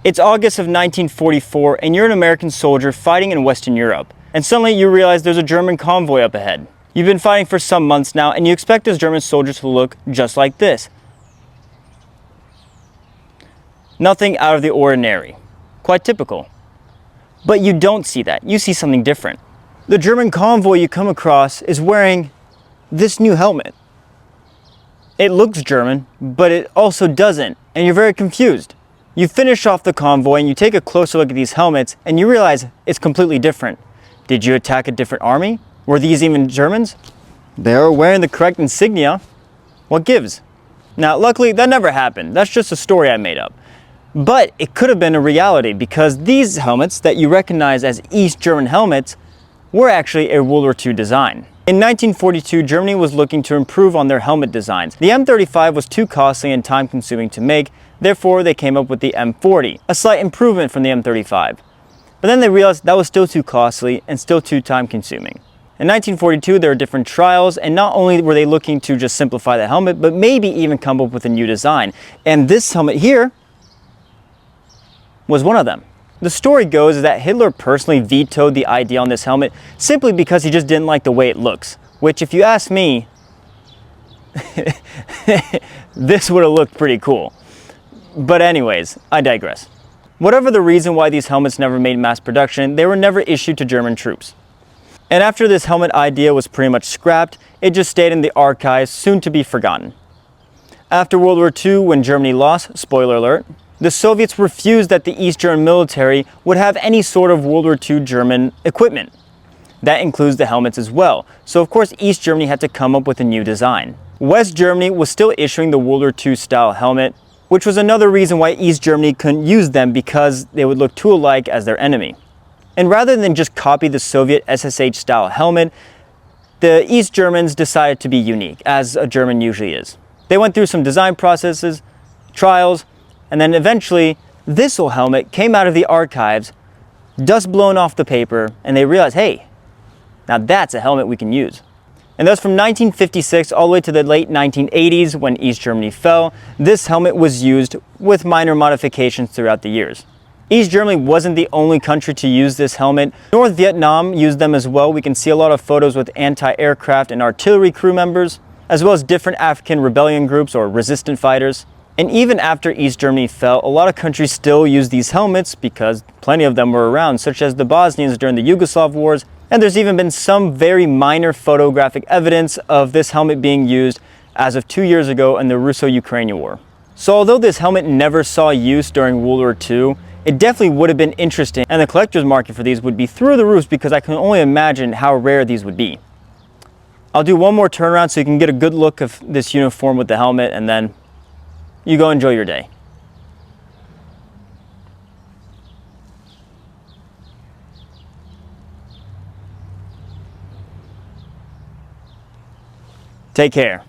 It's August of 1944 and you're an American soldier fighting in Western Europe. And suddenly you realize there's a German convoy up ahead. You've been fighting for some months now and you expect this German soldier to look just like this. Nothing out of the ordinary. Quite typical. But you don't see that. You see something different. The German convoy you come across is wearing this new helmet. It looks German, but it also doesn't, and you're very confused. You finish off the convoy and you take a closer look at these helmets and you realize it's completely different. Did you attack a different army? Were these even Germans? They're wearing the correct insignia. What gives? Now, luckily, that never happened. That's just a story I made up. But it could have been a reality because these helmets that you recognize as East German helmets were actually a World War II design. In 1942, Germany was looking to improve on their helmet designs. The M35 was too costly and time-consuming to make, therefore they came up with the M40, a slight improvement from the M35. But then they realized that was still too costly and still too time-consuming. In 1942, there were different trials, and not only were they looking to just simplify the helmet, but maybe even come up with a new design. And this helmet here was one of them. The story goes that Hitler personally vetoed the idea on this helmet simply because he just didn't like the way it looks, which if you ask me, this would have looked pretty cool. But anyways, I digress. Whatever the reason why these helmets never made mass production, they were never issued to German troops. And after this helmet idea was pretty much scrapped, it just stayed in the archives, soon to be forgotten. After World War II, when Germany lost, spoiler alert, the Soviets refused that the East German military would have any sort of World War II German equipment. That includes the helmets as well. So of course East Germany had to come up with a new design. West Germany was still issuing the World War II style helmet, which was another reason why East Germany couldn't use them because they would look too alike as their enemy. And rather than just copy the Soviet SSH style helmet, the East Germans decided to be unique, as a German usually is. They went through some design processes, trials, and then eventually, this old helmet came out of the archives, dust blown off the paper, and they realized, hey, now that's a helmet we can use. And thus from 1956 all the way to the late 1980s when East Germany fell, this helmet was used with minor modifications throughout the years. East Germany wasn't the only country to use this helmet. North Vietnam used them as well. We can see a lot of photos with anti-aircraft and artillery crew members, as well as different African rebellion groups or resistant fighters. And even after East Germany fell, a lot of countries still use these helmets because plenty of them were around, such as the Bosnians during the Yugoslav wars, and there's even been some very minor photographic evidence of this helmet being used as of 2 years ago in the Russo-Ukrainian war. So although this helmet never saw use during World War II, it definitely would have been interesting, and the collector's market for these would be through the roof because I can only imagine how rare these would be. I'll do one more turnaround so you can get a good look of this uniform with the helmet, and then you go enjoy your day. Take care.